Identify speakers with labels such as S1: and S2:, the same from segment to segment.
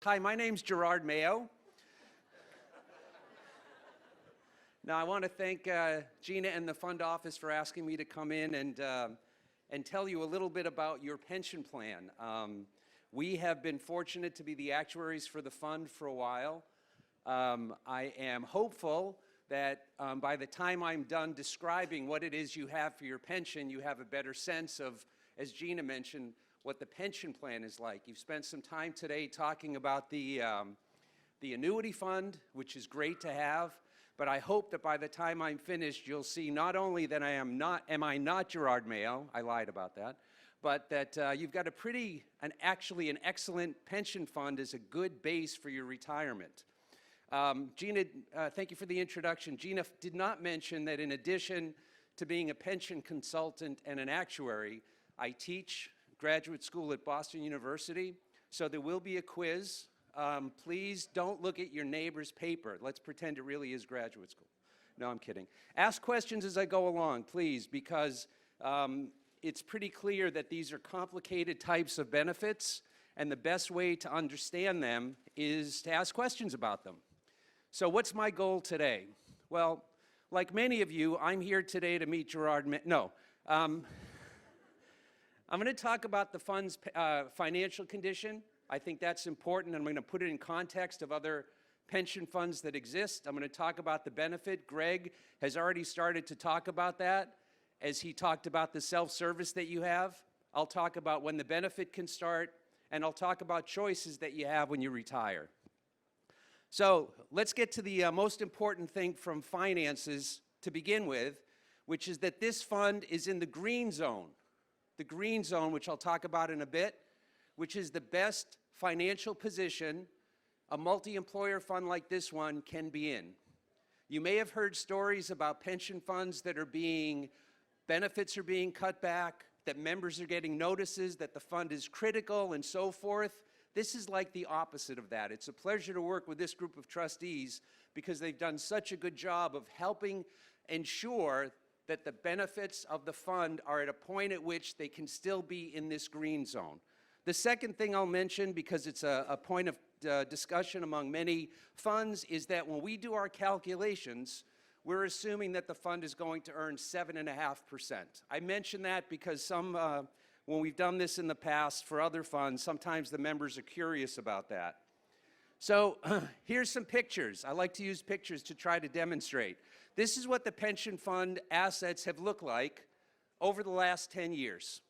S1: Hi, my name's Gerard Mayo. Now, I want to thank Gina and the fund office for asking me to come in and tell you a little bit about your pension plan. We have been fortunate to be the actuaries for the fund for a while. I am hopeful that by the time I'm done describing what it is you have for your pension, you have a better sense of, as Gina mentioned, what the pension plan is like. You've spent some time today talking about the annuity fund, which is great to have, but I hope that by the time I'm finished, you'll see not only that am I not Gerard Mayo, I lied about that, but that you've got actually an excellent pension fund as a good base for your retirement. Gina, thank you for the introduction. Gina did not mention that in addition to being a pension consultant and an actuary, I teach graduate school at Boston University, so there will be a quiz. Please don't look at your neighbor's paper. Let's pretend it really is graduate school. No, I'm kidding. Ask questions as I go along, please, because it's pretty clear that these are complicated types of benefits, and the best way to understand them is to ask questions about them. So what's my goal today? Well, like many of you, I'm here today to meet Gerard. I'm going to talk about the fund's financial condition. I think that's important, and I'm going to put it in context of other pension funds that exist. I'm going to talk about the benefit. Greg has already started to talk about that as he talked about the self-service that you have. I'll talk about when the benefit can start, and I'll talk about choices that you have when you retire. So let's get to the most important thing from finances to begin with, which is that this fund is in the green zone. The green zone, which I'll talk about in a bit, which is the best financial position a multi-employer fund like this one can be in. You may have heard stories about pension funds that benefits are being cut back, that members are getting notices that the fund is critical and so forth. This is like the opposite of that. It's a pleasure to work with this group of trustees because they've done such a good job of helping ensure that the benefits of the fund are at a point at which they can still be in this green zone. The second thing I'll mention, because it's a point of discussion among many funds, is that when we do our calculations, we're assuming that the fund is going to earn 7.5%. I mention that because when we've done this in the past for other funds, sometimes the members are curious about that. So here's some pictures. I like to use pictures to try to demonstrate. This is what the pension fund assets have looked like over the last 10 years.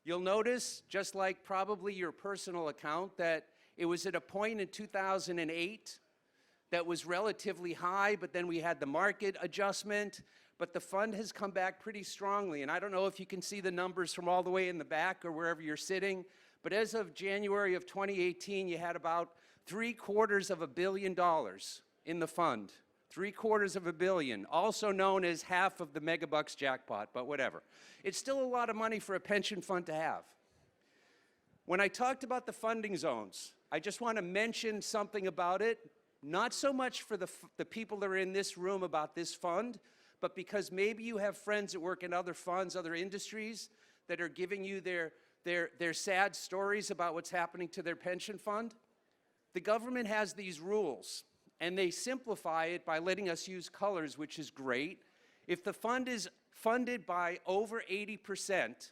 S1: You'll notice, just like probably your personal account, that it was at a point in 2008 that was relatively high, but then we had the market adjustment, but the fund has come back pretty strongly. And I don't know if you can see the numbers from all the way in the back or wherever you're sitting, but as of January of 2018, you had about $750 million in the fund. $750 million, also known as half of the megabucks jackpot, but whatever. It's still a lot of money for a pension fund to have. When I talked about the funding zones, I just want to mention something about it, not so much for the people that are in this room about this fund, but because maybe you have friends that work in other funds, other industries, that are giving you their sad stories about what's happening to their pension fund. The government has these rules, and they simplify it by letting us use colors, which is great. If the fund is funded by over 80%,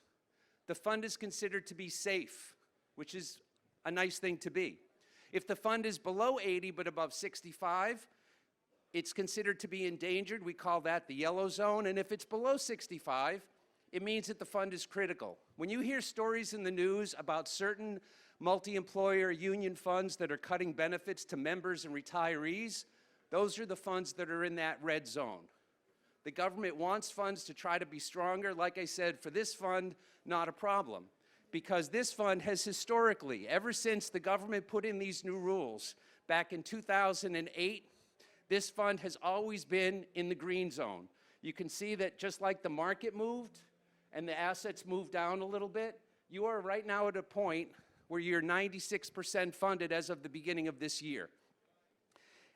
S1: the fund is considered to be safe, which is a nice thing to be. If the fund is below 80 but above 65, it's considered to be endangered. We call that the yellow zone. And if it's below 65, it means that the fund is critical. When you hear stories in the news about certain multi-employer union funds that are cutting benefits to members and retirees, those are the funds that are in that red zone. The government wants funds to try to be stronger. Like I said, for this fund, not a problem, because this fund has historically, ever since the government put in these new rules back in 2008, this fund has always been in the green zone. You can see that just like the market moved and the assets moved down a little bit, you are right now at a point where you're 96% funded as of the beginning of this year.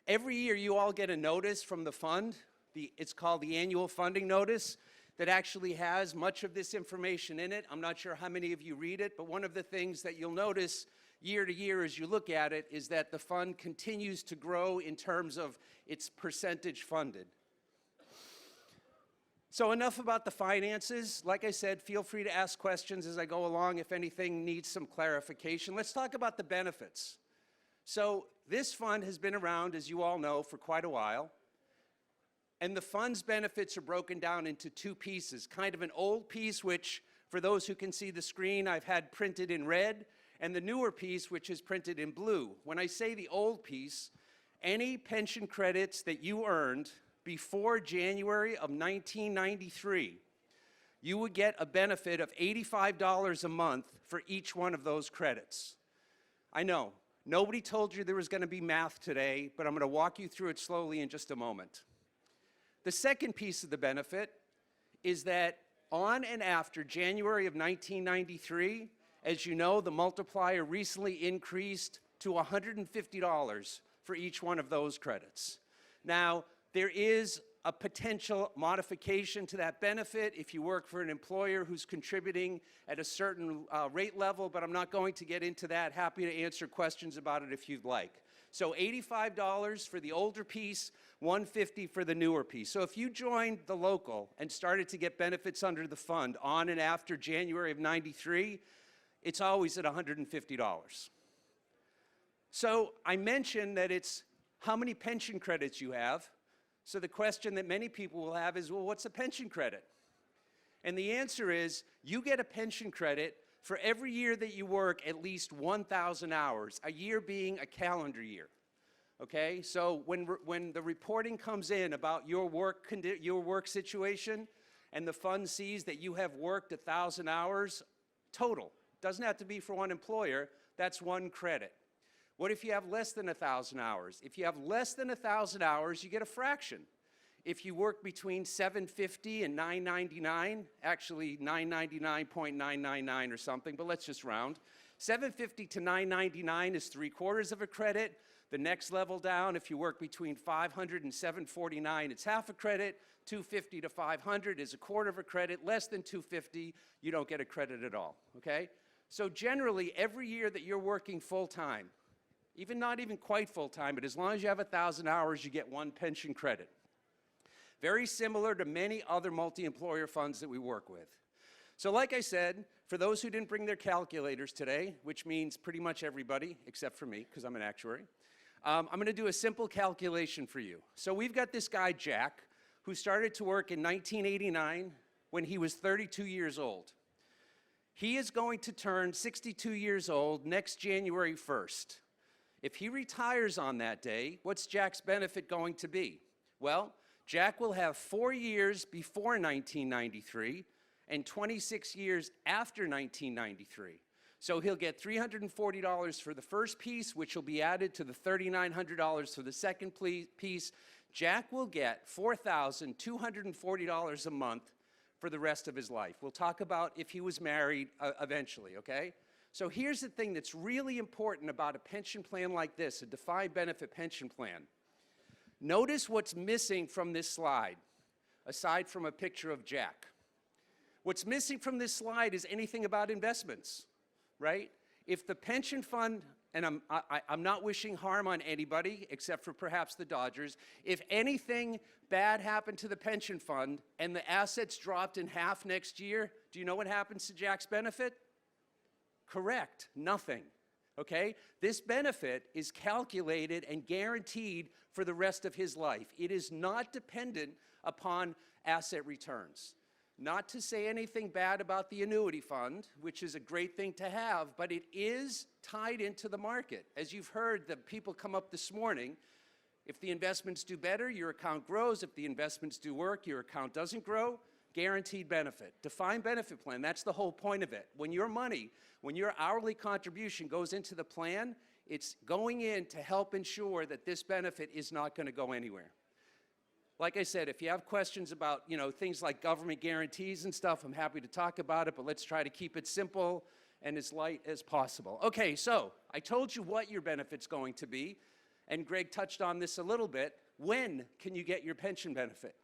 S1: Every year you all get a notice from the fund. It's called the annual funding notice. that actually has much of this information in it. I'm not sure how many of you read it, but one of the things that you'll notice year to year as you look at it is that the fund continues to grow in terms of its percentage funded. So enough about the finances. Like I said, feel free to ask questions as I go along if anything needs some clarification. Let's talk about the benefits. So this fund has been around, as you all know, for quite a while. And the fund's benefits are broken down into two pieces, kind of an old piece, which for those who can see the screen, I've had printed in red, and the newer piece, which is printed in blue. When I say the old piece, any pension credits that you earned before January of 1993, you would get a benefit of $85 a month for each one of those credits. I know, nobody told you there was going to be math today, but I'm going to walk you through it slowly in just a moment. The second piece of the benefit is that on and after January of 1993, as you know, the multiplier recently increased to $150 for each one of those credits. Now, there is a potential modification to that benefit if you work for an employer who's contributing at a certain rate level, but I'm not going to get into that. Happy to answer questions about it if you'd like. So $85 for the older piece, $150 for the newer piece. So if you joined the local and started to get benefits under the fund on and after January of '93, it's always at $150. So I mentioned that it's how many pension credits you have. So the question that many people will have is, well, what's a pension credit? And the answer is, you get a pension credit for every year that you work at least 1,000 hours, a year being a calendar year. Okay? So when the reporting comes in about your work situation and the fund sees that you have worked 1,000 hours total, doesn't have to be for one employer, that's one credit. What if you have less than 1,000 hours? If you have less than 1,000 hours, you get a fraction. If you work between 750 and 999, actually 999.999 or something, but let's just round. 750 to 999 is 3/4 of a credit. The next level down, if you work between 500 and 749, it's half a credit. 250 to 500 is 1/4 of a credit. Less than 250, you don't get a credit at all, okay? So generally, every year that you're working full-time, not even quite full-time, but as long as you have 1,000 hours, you get one pension credit. Very similar to many other multi-employer funds that we work with. So like I said, for those who didn't bring their calculators today, which means pretty much everybody except for me, because I'm an actuary, I'm going to do a simple calculation for you. So we've got this guy, Jack, who started to work in 1989 when he was 32 years old. He is going to turn 62 years old next January 1st. If he retires on that day, what's Jack's benefit going to be? Well, Jack will have 4 years before 1993 and 26 years after 1993. So he'll get $340 for the first piece, which will be added to the $3,900 for the second piece. Jack will get $4,240 a month for the rest of his life. We'll talk about if he was married eventually, okay? So here's the thing that's really important about a pension plan like this, a defined benefit pension plan. Notice what's missing from this slide, aside from a picture of Jack. What's missing from this slide is anything about investments, right? If the pension fund, and I'm not wishing harm on anybody except for perhaps the Dodgers, if anything bad happened to the pension fund and the assets dropped in half next year, do you know what happens to Jack's benefit? Correct, nothing, okay? This benefit is calculated and guaranteed for the rest of his life. It is not dependent upon asset returns. Not to say anything bad about the annuity fund, which is a great thing to have, but it is tied into the market. As you've heard the people come up this morning, if the investments do better, your account grows. If the investments do work, your account doesn't grow. Guaranteed benefit, defined benefit plan, that's the whole point of it. When your money, when your hourly contribution goes into the plan, it's going in to help ensure that this benefit is not going to go anywhere. Like I said, if you have questions about, things like government guarantees and stuff, I'm happy to talk about it, but let's try to keep it simple and as light as possible. Okay, so I told you what your benefit's going to be, and Greg touched on this a little bit. When can you get your pension benefit?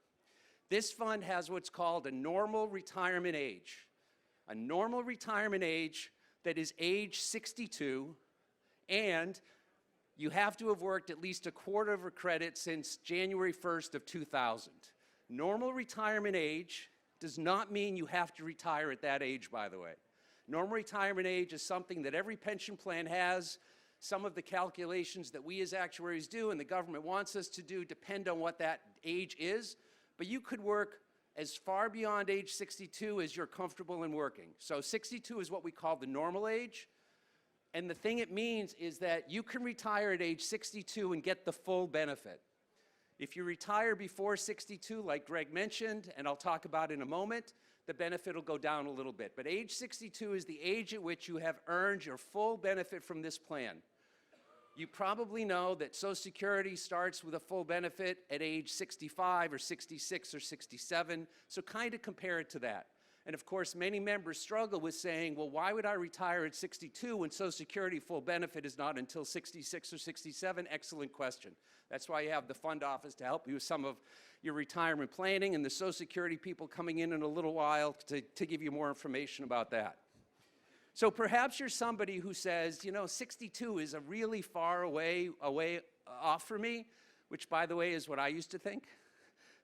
S1: This fund has what's called a normal retirement age. A normal retirement age that is age 62, and you have to have worked at least a quarter of a credit since January 1st of 2000. Normal retirement age does not mean you have to retire at that age, by the way. Normal retirement age is something that every pension plan has. Some of the calculations that we as actuaries do and the government wants us to do depend on what that age is, but you could work as far beyond age 62 as you're comfortable in working. So 62 is what we call the normal age, and the thing it means is that you can retire at age 62 and get the full benefit. If you retire before 62, like Greg mentioned, and I'll talk about in a moment, the benefit will go down a little bit. But age 62 is the age at which you have earned your full benefit from this plan. You probably know that Social Security starts with a full benefit at age 65 or 66 or 67, so kind of compare it to that. And of course, many members struggle with saying, well, why would I retire at 62 when Social Security full benefit is not until 66 or 67? Excellent question. That's why you have the fund office to help you with some of your retirement planning, and the Social Security people coming in a little while to give you more information about that. So perhaps you're somebody who says, you know, 62 is a really far away off for me, which, by the way, is what I used to think.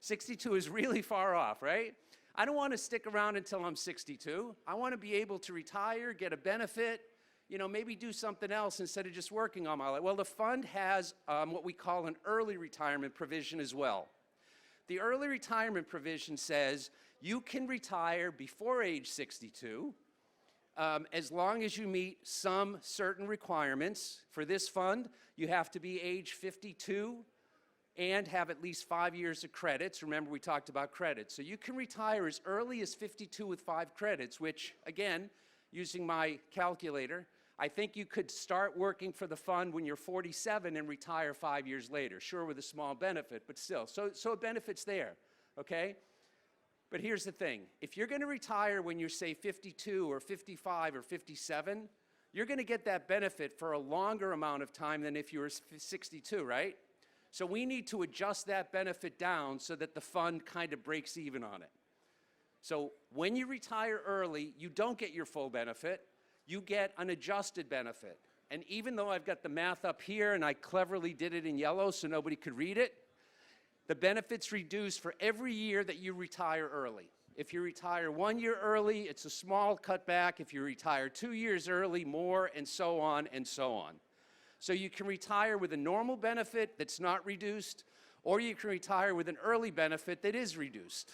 S1: 62 is really far off, right? I don't want to stick around until I'm 62. I want to be able to retire, get a benefit, you know, maybe do something else instead of just working all my life. Well, the fund has what we call an early retirement provision as well. The early retirement provision says you can retire before age 62 as long as you meet some certain requirements. For this fund, you have to be age 52 and have at least 5 years of credits. Remember, we talked about credits. So you can retire as early as 52 with 5 credits, which, again, using my calculator, I think you could start working for the fund when you're 47 and retire 5 years later, sure, with a small benefit, but still. So a benefit's there, okay? But here's the thing. If you're going to retire when you're, say, 52 or 55 or 57, you're going to get that benefit for a longer amount of time than if you were 62, right? So we need to adjust that benefit down so that the fund kind of breaks even on it. So when you retire early, you don't get your full benefit. You get an adjusted benefit. And even though I've got the math up here and I cleverly did it in yellow so nobody could read it, the benefit's reduced for every year that you retire early. If you retire 1 year early, it's a small cutback. If you retire 2 years early, more, and so on and so on. So you can retire with a normal benefit that's not reduced, or you can retire with an early benefit that is reduced.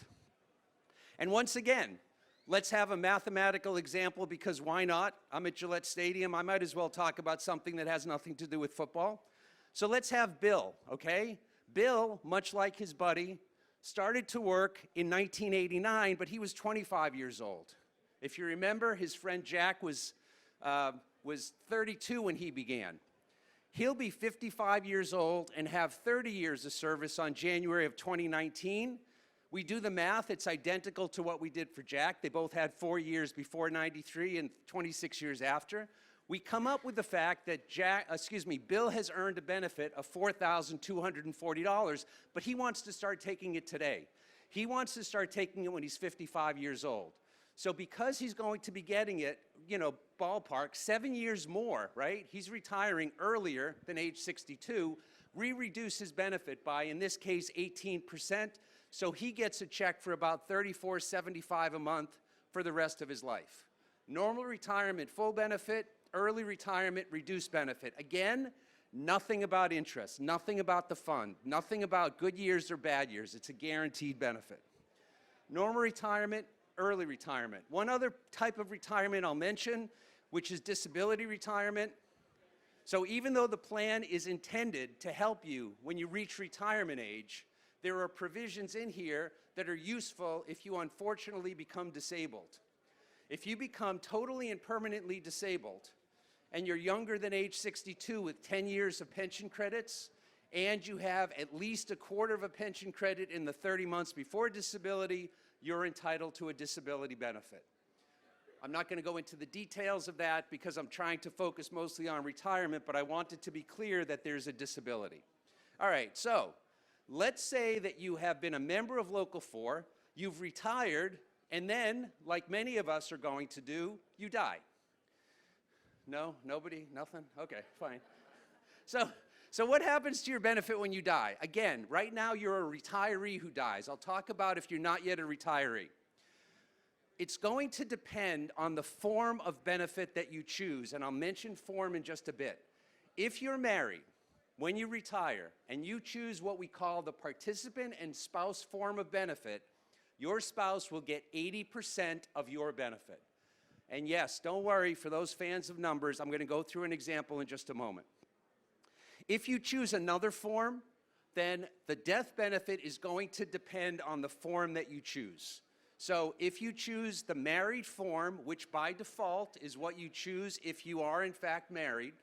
S1: And once again, let's have a mathematical example, because why not? I'm at Gillette Stadium. I might as well talk about something that has nothing to do with football. So let's have Bill, okay? Bill, much like his buddy, started to work in 1989, but he was 25 years old. If you remember, his friend Jack was 32 when he began. He'll be 55 years old and have 30 years of service on January of 2019. We do the math, it's identical to what we did for Jack. They both had 4 years before 93 and 26 years after. We come up with the fact that Bill has earned a benefit of $4,240, but he wants to start taking it today. He wants to start taking it when he's 55 years old. So because he's going to be getting it, you know, ballpark, 7 years more, right? He's retiring earlier than age 62. We reduce his benefit by, in this case, 18%. So he gets a check for about $34.75 a month for the rest of his life. Normal retirement, full benefit. Early retirement, reduced benefit. Again, nothing about interest, nothing about the fund, nothing about good years or bad years. It's a guaranteed benefit. Normal retirement, early retirement. One other type of retirement I'll mention, which is disability retirement. So even though the plan is intended to help you when you reach retirement age, there are provisions in here that are useful if you unfortunately become disabled. If you become totally and permanently disabled, and you're younger than age 62 with 10 years of pension credits, and you have at least a quarter of a pension credit in the 30 months before disability, you're entitled to a disability benefit. I'm not going to go into the details of that because I'm trying to focus mostly on retirement, but I want it to be clear that there's a disability. All right, so Let's say that you have been a member of Local 4, you've retired, and then, like many of us are going to do, you die. No? Nobody? Nothing? Okay, fine. So what happens to your benefit when you die? Again, right now you're a retiree who dies. I'll talk about if you're not yet a retiree. It's going to depend on the form of benefit that you choose, and I'll mention form in just a bit. If you're married, when you retire, and you choose what we call the participant and spouse form of benefit, your spouse will get 80% of your benefit. And yes, don't worry, for those fans of numbers, I'm going to go through an example in just a moment. If you choose another form, then the death benefit is going to depend on the form that you choose. So if you choose the married form, which by default is what you choose if you are in fact married,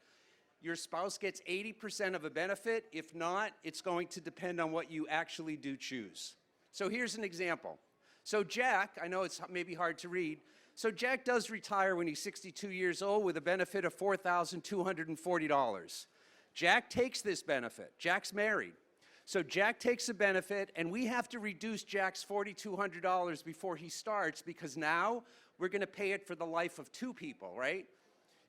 S1: your spouse gets 80% of a benefit. If not, it's going to depend on what you actually do choose. So here's an example. So Jack, I know it's maybe hard to read, so Jack does retire when he's 62 years old with a benefit of $4,240. Jack takes this benefit. Jack's married. So Jack takes a benefit, and we have to reduce Jack's $4,200 before he starts, because now we're going to pay it for the life of two people, right?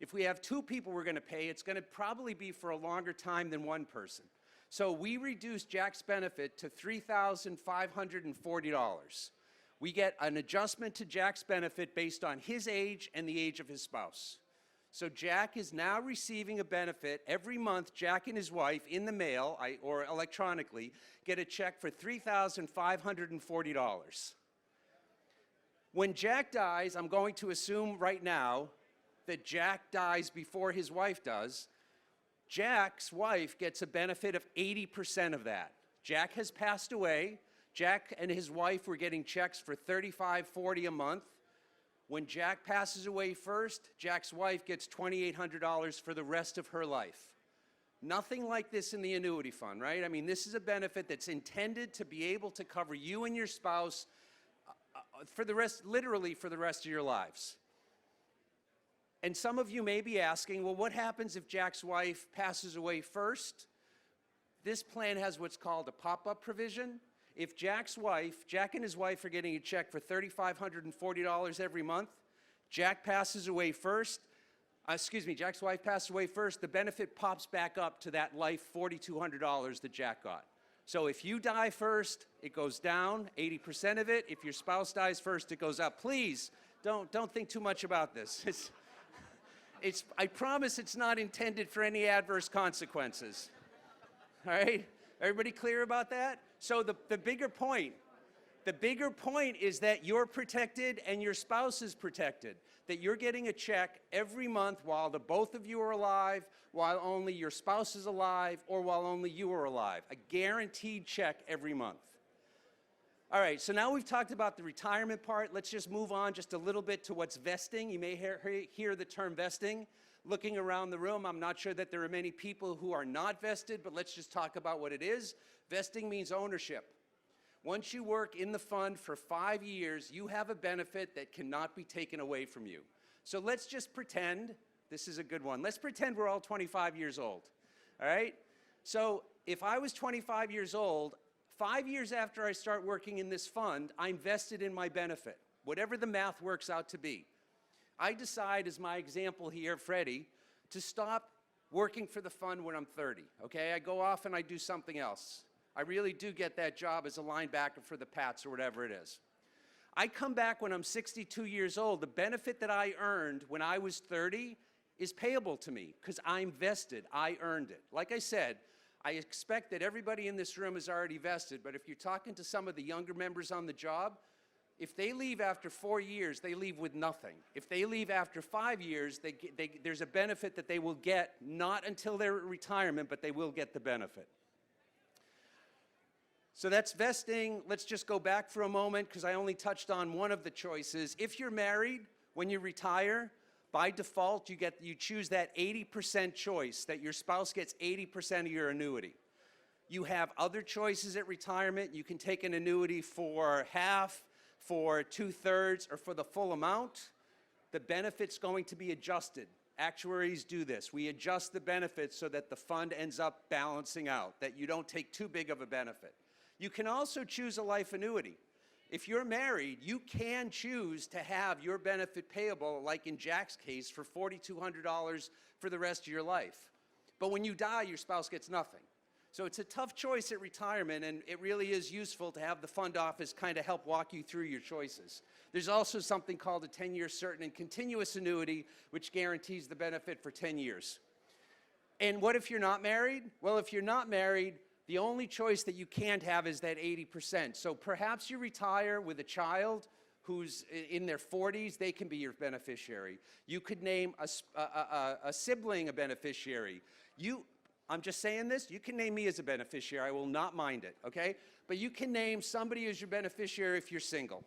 S1: If we have two people we're going to pay, it's going to probably be for a longer time than one person. So we reduce Jack's benefit to $3,540. We get an adjustment to Jack's benefit based on his age and the age of his spouse. So Jack is now receiving a benefit every month. Jack and his wife, in the mail or electronically, get a check for $3,540. When Jack dies, I'm going to assume right now that Jack dies before his wife does. Jack's wife gets a benefit of 80% of that. Jack has passed away. Jack and his wife were getting checks for $3,540 a month. When Jack passes away first, Jack's wife gets $2,800 for the rest of her life. Nothing like this in the annuity fund, right? I mean, this is a benefit that's intended to be able to cover you and your spouse for the rest, literally for the rest of your lives. And some of you may be asking, well, what happens if Jack's wife passes away first? This plan has what's called a pop-up provision. If Jack and his wife are getting a check for $3,540 every month, Jack passes away first, Jack's wife passes away first, the benefit pops back up to that life $4,200 that Jack got. So if you die first, it goes down, 80% of it. If your spouse dies first, it goes up. Please, don't think too much about this. I promise it's not intended for any adverse consequences. All right? Everybody clear about that? So the bigger point is that you're protected and your spouse is protected, that you're getting a check every month while the both of you are alive, while only your spouse is alive, or while only you are alive. A guaranteed check every month. All right, so now we've talked about the retirement part. Let's just move on just a little bit to what's vesting. You may hear the term vesting. Looking around the room, I'm not sure that there are many people who are not vested, but let's just talk about what it is. Vesting means ownership. Once you work in the fund for 5 years, you have a benefit that cannot be taken away from you. So let's just pretend, this is a good one, let's pretend we're all 25 years old, all right? So if I was 25 years old, 5 years after I start working in this fund, I'm vested in my benefit, whatever the math works out to be. I decide, as my example here, Freddie, to stop working for the fund when I'm 30, okay? I go off and I do something else. I really do get that job as a linebacker for the Pats or whatever it is. I come back when I'm 62 years old. The benefit that I earned when I was 30 is payable to me because I'm vested. I earned it. Like I said, I expect that everybody in this room is already vested, but if you're talking to some of the younger members on the job, if they leave after 4 years, they leave with nothing. If they leave after 5 years, there's a benefit that they will get, not until their retirement, but they will get the benefit. So that's vesting. Let's just go back for a moment because I only touched on one of the choices. If you're married, when you retire, by default, you choose that 80% choice, that your spouse gets 80% of your annuity. You have other choices at retirement. You can take an annuity for half, for 2/3, or for the full amount. The benefit's going to be adjusted Actuaries do this. We adjust the benefits so that the fund ends up balancing out, that you don't take too big of a benefit. You can also choose a life annuity. If you're married, you can choose to have your benefit payable, like in Jack's case, for $4,200 for the rest of your life. But when you die, your spouse gets nothing. So it's a tough choice at retirement, and it really is useful to have the fund office kind of help walk you through your choices. There's also something called a 10-year certain and continuous annuity, which guarantees the benefit for 10 years. And what if you're not married? Well, if you're not married, the only choice that you can't have is that 80%. So perhaps you retire with a child who's in their 40s, they can be your beneficiary. You could name a sibling a beneficiary. I'm just saying this, you can name me as a beneficiary, I will not mind it, okay? But you can name somebody as your beneficiary if you're single.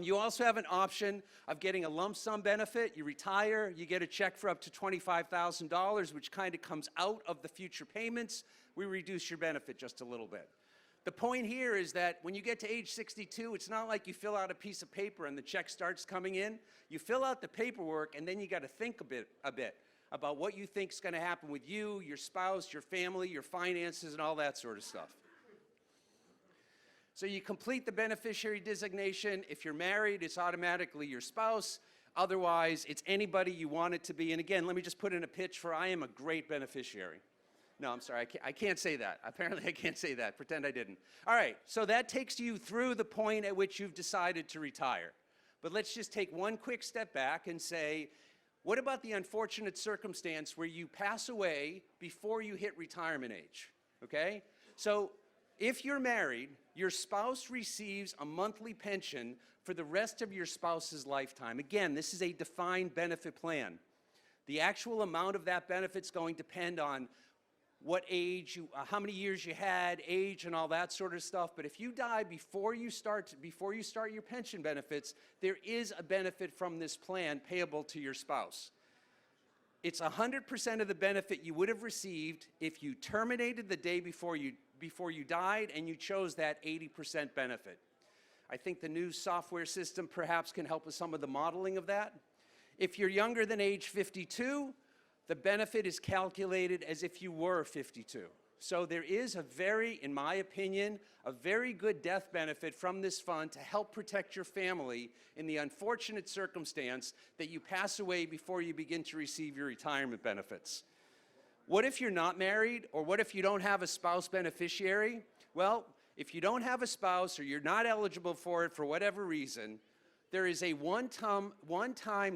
S1: You also have an option of getting a lump sum benefit. You retire, you get a check for up to $25,000, which kind of comes out of the future payments. We reduce your benefit just a little bit. The point here is that when you get to age 62, it's not like you fill out a piece of paper and the check starts coming in. You fill out the paperwork, and then you got to think a bit about what you think is going to happen with you, your spouse, your family, your finances, and all that sort of stuff. So you complete the beneficiary designation. If you're married, it's automatically your spouse. Otherwise, it's anybody you want it to be. And again, let me just put in a pitch for I am a great beneficiary. No, I'm sorry, I can't say that. Apparently I can't say that. Pretend I didn't. All right, so that takes you through the point at which you've decided to retire. But let's just take one quick step back and say, what about the unfortunate circumstance where you pass away before you hit retirement age, okay? So if you're married, your spouse receives a monthly pension for the rest of your spouse's lifetime. Again, this is a defined benefit plan. The actual amount of that benefit is going to depend on what age, how many years you had, age, and all that sort of stuff. But if you die before you start your pension benefits, there is a benefit from this plan payable to your spouse. It's 100% of the benefit you would have received if you terminated the day before you died and you chose that 80% benefit. I think the new software system perhaps can help with some of the modeling of that. If you're younger than age 52, the benefit is calculated as if you were 52. So there is in my opinion, a very good death benefit from this fund to help protect your family in the unfortunate circumstance that you pass away before you begin to receive your retirement benefits. What if you're not married, or what if you don't have a spouse beneficiary? Well, if you don't have a spouse or you're not eligible for it for whatever reason, there is a one-time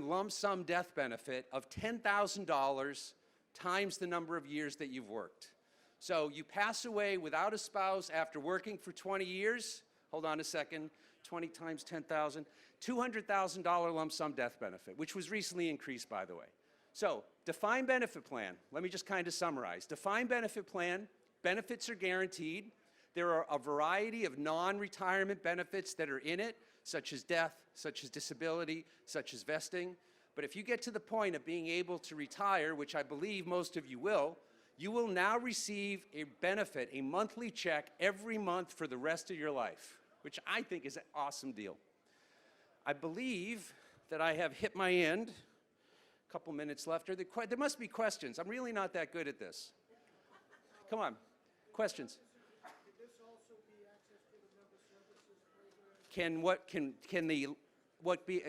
S1: lump sum death benefit of $10,000 times the number of years that you've worked. So you pass away without a spouse after working for 20 years, hold on a second, 20 times 10,000, $200,000 lump sum death benefit, which was recently increased, by the way. So defined benefit plan, let me just kind of summarize. Defined benefit plan, benefits are guaranteed. There are a variety of non-retirement benefits that are in it, such as death, such as disability, such as vesting. But if you get to the point of being able to retire, which I believe most of you will now receive a benefit, a monthly check every month for the rest of your life, which I think is an awesome deal. I believe that I have hit my end. A couple minutes left. There must be questions. I'm really not that good at this. Come on, questions.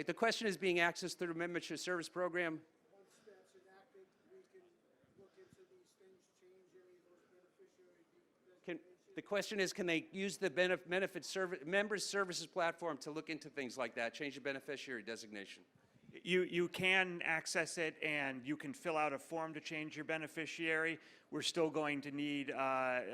S1: The question is being accessed through the membership service program?
S2: Once that's enacted, we can look into these things, change any of those beneficiary designations.
S1: The question is, can they use the members services platform to look into things like that, change the beneficiary designation?
S3: You can access it, and you can fill out a form to change your beneficiary. We're still going to need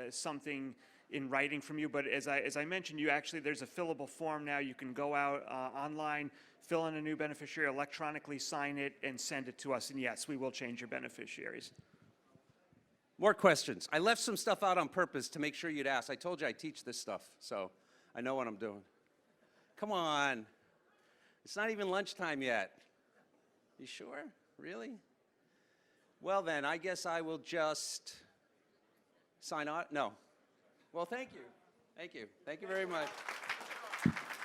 S3: something in writing from you, but as I mentioned, there's a fillable form now. You can go out online, fill in a new beneficiary, electronically sign it, and send it to us. And yes, we will change your beneficiaries.
S1: More questions. I left some stuff out on purpose to make sure you'd ask. I told you I teach this stuff, so I know what I'm doing. Come on. It's not even lunchtime yet. You sure? Really? Well then, I guess I will just sign on. No. Well, thank you. Thank you. Thank you very much.